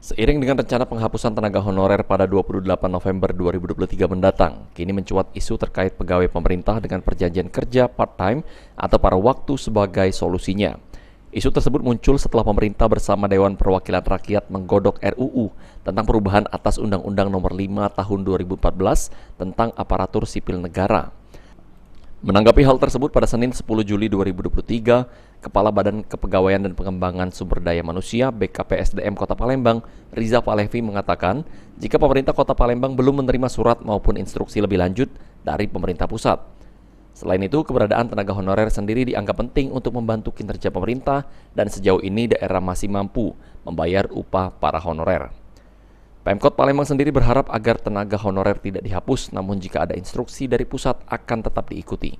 Seiring dengan rencana penghapusan tenaga honorer pada 28 November 2023 mendatang, kini mencuat isu terkait pegawai pemerintah dengan perjanjian kerja part-time atau paruh waktu sebagai solusinya. Isu tersebut muncul setelah pemerintah bersama Dewan Perwakilan Rakyat menggodok RUU tentang perubahan atas Undang-Undang Nomor 5 Tahun 2014 tentang Aparatur Sipil Negara. Menanggapi hal tersebut pada Senin 10 Juli 2023, Kepala Badan Kepegawaian dan Pengembangan Sumber Daya Manusia BKPSDM Kota Palembang, Riza Palevi mengatakan, jika pemerintah Kota Palembang belum menerima surat maupun instruksi lebih lanjut dari pemerintah pusat. Selain itu, keberadaan tenaga honorer sendiri dianggap penting untuk membantu kinerja pemerintah dan sejauh ini daerah masih mampu membayar upah para honorer. Pemkot Palembang sendiri berharap agar tenaga honorer tidak dihapus, namun jika ada instruksi dari pusat akan tetap diikuti.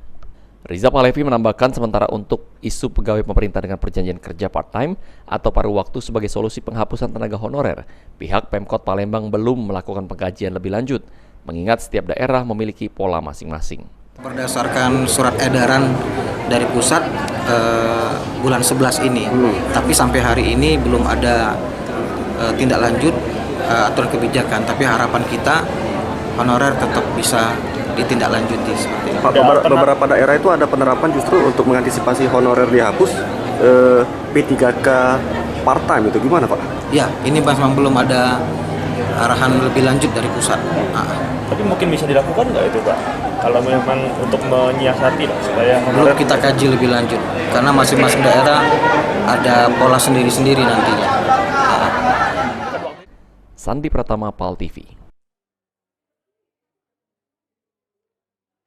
Riza Palevi menambahkan sementara untuk isu pegawai pemerintah dengan perjanjian kerja part-time atau paruh waktu sebagai solusi penghapusan tenaga honorer, pihak Pemkot Palembang belum melakukan pengkajian lebih lanjut, mengingat setiap daerah memiliki pola masing-masing. Berdasarkan surat edaran dari pusat bulan 11 ini, tapi sampai hari ini belum ada tindak lanjut aturan kebijakan, tapi harapan kita honorer tetap bisa ditindaklanjuti seperti itu. Pak, beberapa daerah itu ada penerapan justru untuk mengantisipasi honorer dihapus P3K part-time, itu gimana Pak? Ya, ini memang belum ada arahan lebih lanjut dari pusat. Tapi mungkin bisa dilakukan nggak itu Pak? Kalau memang untuk menyiasati lah, supaya belum kita kaji lebih lanjut, karena masing-masing daerah ada pola sendiri-sendiri nantinya. Sandi Pratama, PAL TV.